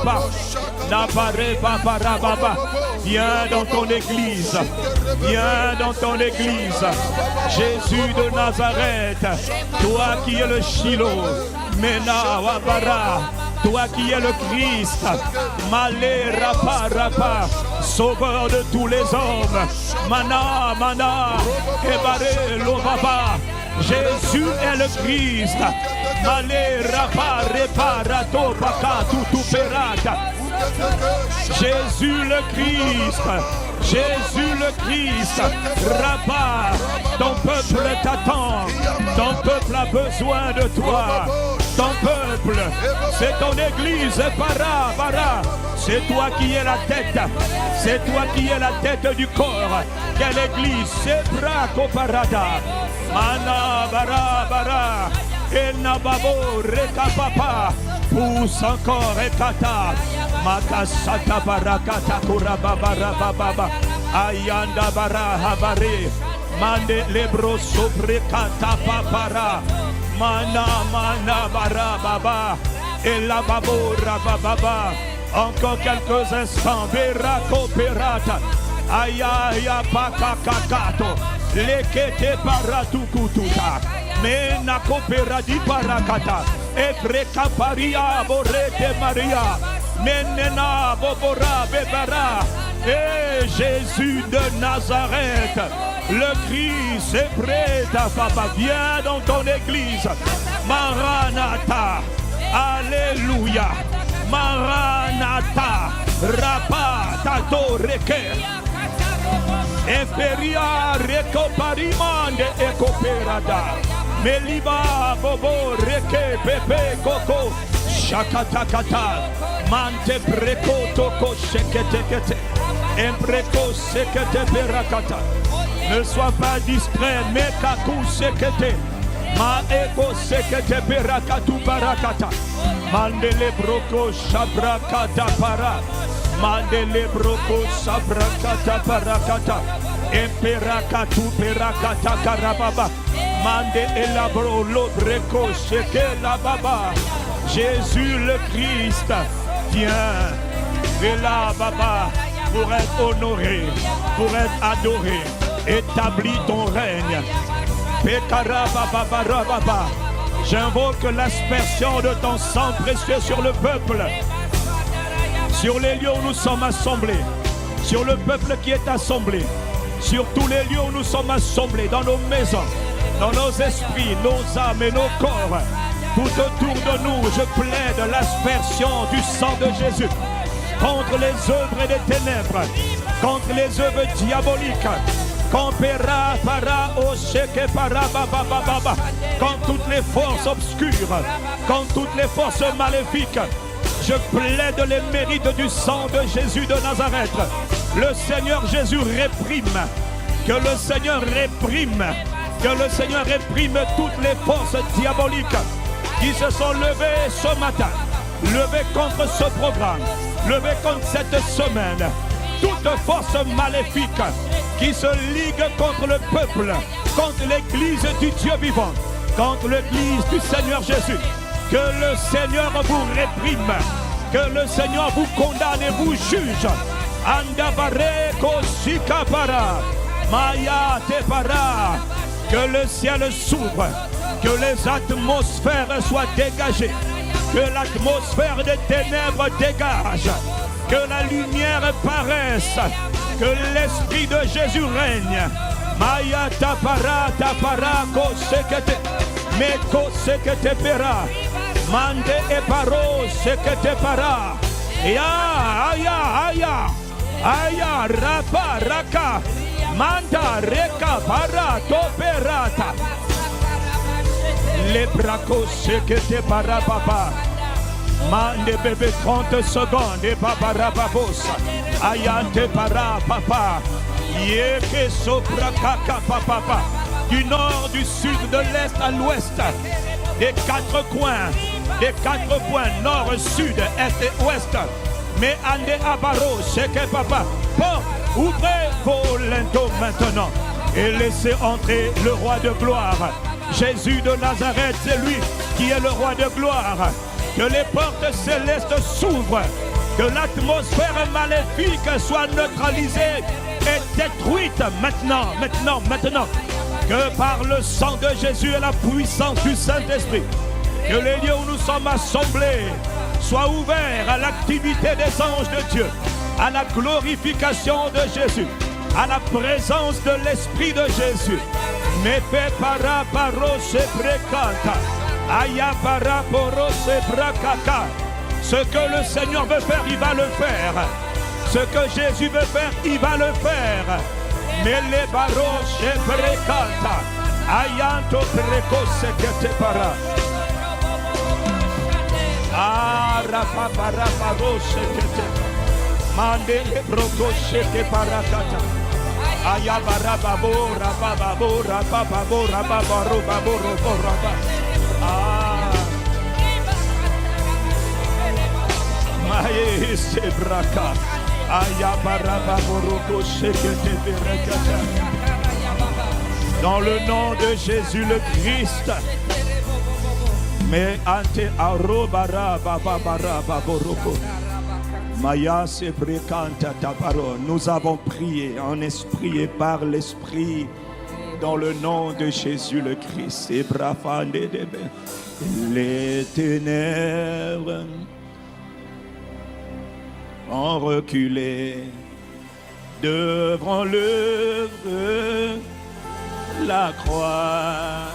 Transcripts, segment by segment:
papa. Nabare babara baba. Viens dans ton église. Viens dans ton église. Jésus de Nazareth. Toi qui es le Shiloh. Mena wabara. Toi qui es le Christ. Malé rapa rapa. Sauveur de tous les hommes. Mana mana. Ebare lobaba. Jésus est le Christ. Malé rapa reparato baka tutu perata. Jésus le Christ. Jésus le Christ. Rapa. Ton peuple t'attend. Ton peuple a besoin de toi. Ton peuple, c'est ton église, bara. C'est toi qui es la tête. C'est toi qui es la tête du corps. Quelle église? C'est braco parada. Mana bara. Ena babo reka papa. Pousse encore ekata. Makasata barakata kurababara baba. Ayanda bara habare. Mande lebro sobre kata papara. Mana bara baba. Et la babo rababa. Encore quelques instants. Vera coperata. Aya pakakato. Lekete paratukututa. Mena coperadi parakata. Ebreka paria borete maria. Menena bobora bebara. Et Jésus de Nazareth. Le Christ est prêt à papa. Viens dans ton église. Maranatha. Alléluia. Maranatha. Rapa tato reke. Eferia recoparimande ecoperada. Meliba bobo reke pepe coco. Shakatakata. Mante preco toko shekete. Empreco sekete perakata. Ne sois pas distrait, mekaku sekete. Ma eko sekete perakatu parakata. Mandele broko shabrakata para. Mandele broko shabrakata parakata. Emperakatu perakata karababa. Mande elabro lobreko sheke la baba. Jésus le Christ, viens. Et là baba. Pour être honoré, pour être adoré, établis ton règne. J'invoque l'aspersion de ton sang précieux sur le peuple, sur les lieux où nous sommes assemblés, sur le peuple qui est assemblé, sur tous les lieux où nous sommes assemblés, dans nos maisons, dans nos esprits, nos âmes et nos corps. Tout autour de nous, je plaide l'aspersion du sang de Jésus contre les œuvres des ténèbres, contre les œuvres diaboliques, contre toutes les forces obscures, contre toutes les forces maléfiques. Je plaide les mérites du sang de Jésus de Nazareth. Le Seigneur Jésus réprime, que le Seigneur réprime, que le Seigneur réprime toutes les forces diaboliques qui se sont levées ce matin, levées contre ce programme, levées contre cette semaine. Toute force maléfique qui se ligue contre le peuple, contre l'église du Dieu vivant, contre l'église du Seigneur Jésus. Que le Seigneur vous réprime, que le Seigneur vous condamne et vous juge. Andabare koshikapara, maya tepara. Que le ciel s'ouvre, que les atmosphères soient dégagées, que l'atmosphère des ténèbres dégage, que la lumière paraisse, que l'Esprit de Jésus règne. Maya tapara kosekete, meko sekete pera, mande e paro sekete para. Aya rapa raka, manda reka para toperata. Les bracos sekete para papa. Mande bébé 30 secondes et papa rababosa. Ayante para papa. Yeke sopra kaka papa. Du nord, du sud, de l'est à l'ouest. Des quatre coins, nord, sud, est et ouest. Mais ande abaro, cheke papa. Bon, ouvrez vos linteaux maintenant et laissez entrer le roi de gloire. Jésus de Nazareth, c'est lui qui est le roi de gloire. Que les portes célestes s'ouvrent Que l'atmosphère maléfique soit neutralisée et détruite maintenant. Que par le sang de Jésus et la puissance du Saint-Esprit, que les lieux où nous sommes assemblés soient ouverts à l'activité des anges de Dieu, à la glorification de Jésus, à la présence de l'Esprit de Jésus. Mepe para paro se brekata, aya para poro se brakaka. Ce que le Seigneur veut faire, il va le faire. Ce que Jésus veut faire, il va le faire. Mais les barros se brekata, ayanto precoce que te para. Ah, rapapara paro se que te mande le brocoche que parakata. Ayabarababora bababora bababora bababora bababora. Ah, maïe se braca. Ayabarababoro shekete berekata. Dans le nom de Jésus le Christ. Mais ante arobara bababara baboroko. Nous avons prié en esprit et par l'esprit dans le nom de Jésus le Christ. Les ténèbres ont reculé devant l'œuvre, la croix,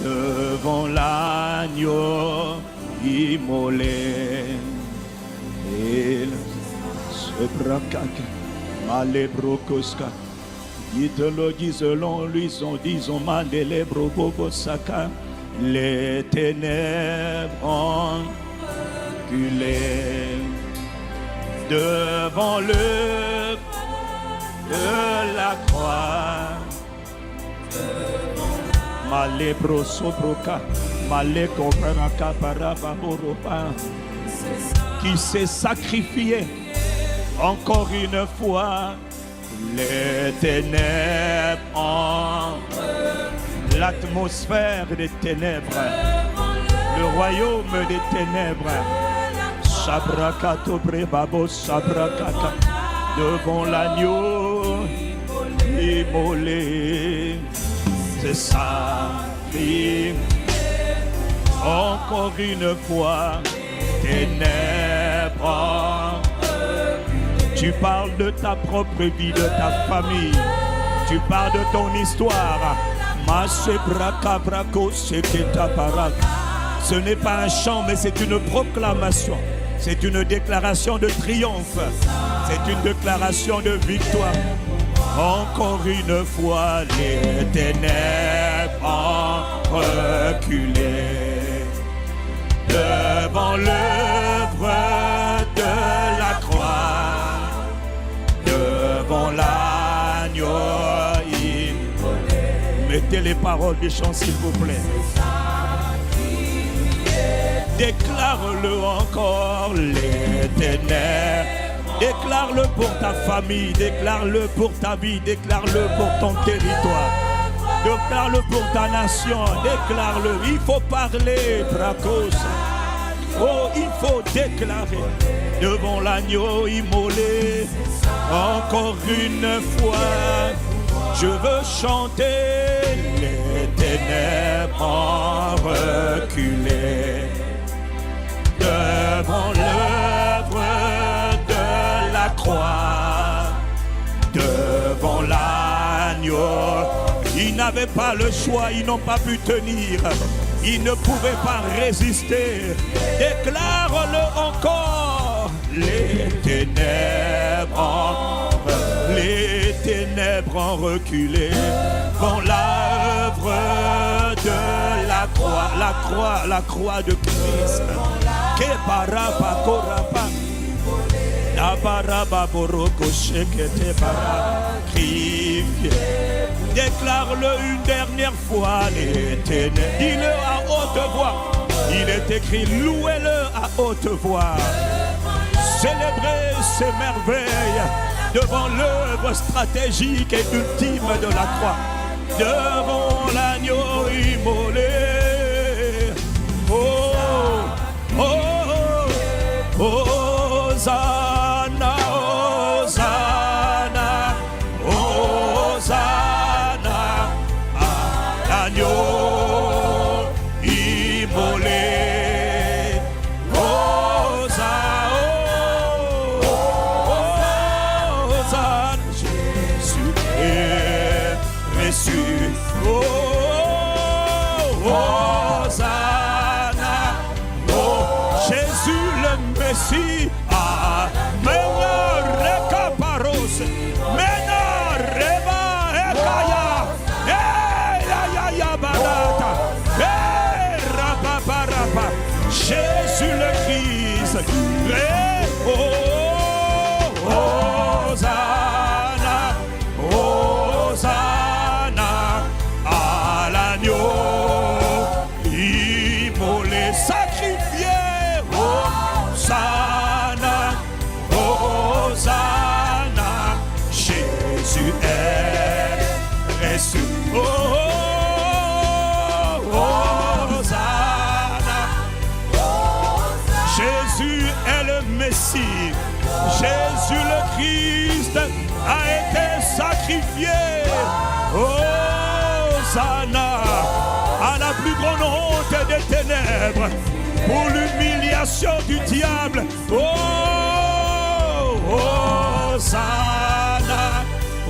devant l'agneau immolé. Il se braquaque, malébrocoska. Dites-le, disons, disons, malébrocoska. Les ténèbres ont reculé devant le de la croix. Malébrosobroka, malécobraka parababoropa. Qui s'est sacrifié encore une fois. Les ténèbres en l'atmosphère des ténèbres, le royaume des ténèbres. Sabrakato brebabo sabrakaka, devant l'agneau immolé. C'est ça, encore une fois. Ténèbres. Tu parles de ta propre vie, de ta famille. Tu parles de ton histoire. Ce n'est pas un chant, mais c'est une proclamation. C'est une déclaration de triomphe. C'est une déclaration de victoire. Encore une fois, les ténèbres ont reculé devant l'œuvre de la croix, devant l'agneau immolé. Mettez les paroles du chant s'il vous plaît. Déclare-le encore, les ténèbres. Déclare-le pour ta famille, déclare-le pour ta vie, déclare-le pour ton territoire. Déclare-le pour ta nation, déclare-le. Il faut parler, Bracos. Oh, il faut déclarer devant l'agneau immolé. Encore une fois, je veux chanter. Les ténèbres ont reculé devant l'œuvre de la croix, devant l'agneau. Ils n'avaient pas le choix, ils n'ont pas pu tenir. Ils ne pouvaient pas résister. Déclare-le encore. Les ténèbres ont reculé dans l'œuvre de la croix, la croix de Christ. Déclare-le une dernière fois, les ténèbres. Dis-le à haute voix. Il est écrit, louez-le à haute voix. Célébrez ses merveilles devant l'œuvre stratégique et ultime de la croix. Devant l'agneau immolé. Oh, oh, oh, oh, Hosanna, Hosanna, Hosanna à l'agneau immolé. Hosanna, Jésus est reçu. Hosanna, oh Jésus le Messie. Mena rekaparos, mena reba ekaya, ya barata, rapaparapa. Jésus le Christ, Hosanna, Hosanna à l'agneau immolé, sacrifié. Hosanna, Hosanna, Jésus est reçu. Hosanna, Jésus est le Messie. Jésus le Christ a été sacrifié. Hosanna à la plus grande honte des ténèbres, pour l'humiliation du diable. Hosanna,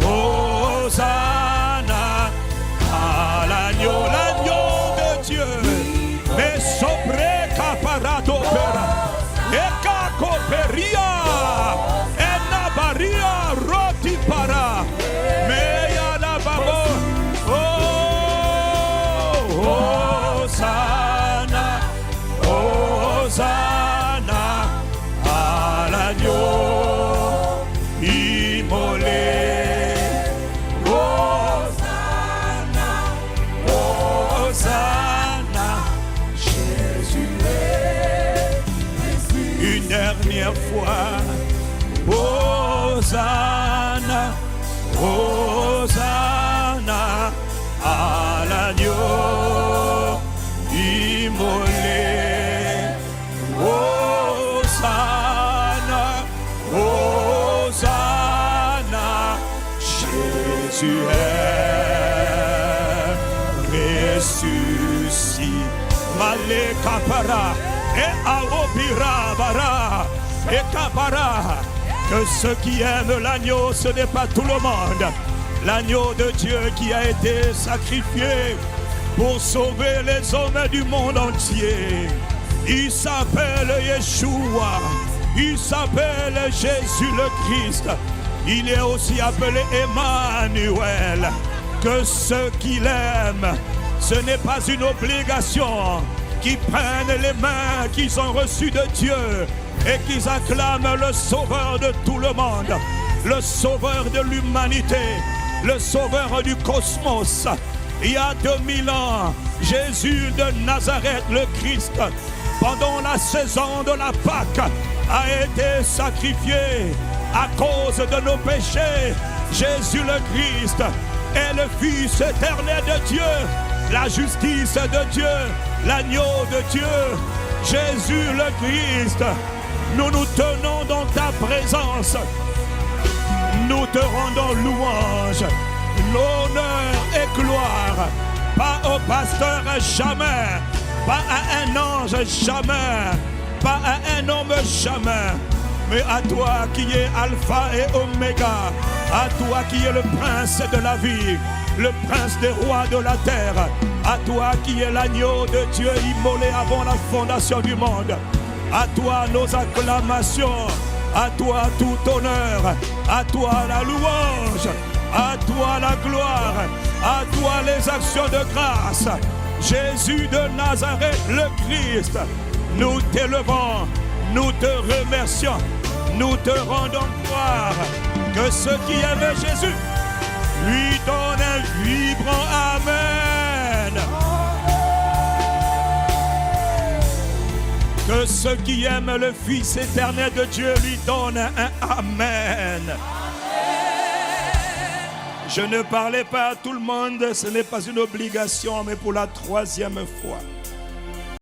Hosanna à l'agneau, l'agneau de Dieu. Mais sobre caparato pera, eka coperia, enabaria roti para, meya la babo. Hosanna, Hosanna à l'agneau immolé. Hosanna, Hosanna, Jésus est reçu. Une dernière fois. Hosanna, Hosanna à l'agneau immolé. Hosanna, Hosanna, Jésus est ressuscité. Malé kapara et aobira bara et kapara. Que ceux qui aiment l'agneau, ce n'est pas tout le monde. L'agneau de Dieu qui a été sacrifié pour sauver les hommes du monde entier. Il s'appelle Yeshua. Il s'appelle Jésus le Christ. Il est aussi appelé Emmanuel. Que ceux qui l'aiment, ce n'est pas une obligation, qui prennent les mains qu'ils ont reçues de Dieu et qu'ils acclament le sauveur de tout le monde, le sauveur de l'humanité, le sauveur du cosmos. Il y a 2000 ans, Jésus de Nazareth, le Christ, pendant la saison de la Pâque, a été sacrifié à cause de nos péchés. Jésus le Christ est le Fils éternel de Dieu, la justice de Dieu, l'agneau de Dieu. Jésus le Christ, nous nous tenons dans ta présence. Nous te rendons louange, l'honneur et gloire, pas au pasteur jamais, pas à un ange jamais, pas à un homme jamais, mais à toi qui es Alpha et Oméga, à toi qui es le prince de la vie, le prince des rois de la terre, à toi qui es l'agneau de Dieu immolé avant la fondation du monde. À toi nos acclamations, à toi tout honneur, à toi la louange, à toi la gloire, à toi les actions de grâce. Jésus de Nazareth, le Christ, nous t'élevons, nous te remercions, nous te rendons gloire. Que ceux qui aiment Jésus lui donnent un vibrant Amen. Que ceux qui aiment le Fils éternel de Dieu lui donnent un Amen. Je ne parlais pas à tout le monde, ce n'est pas une obligation, mais pour la 3e fois.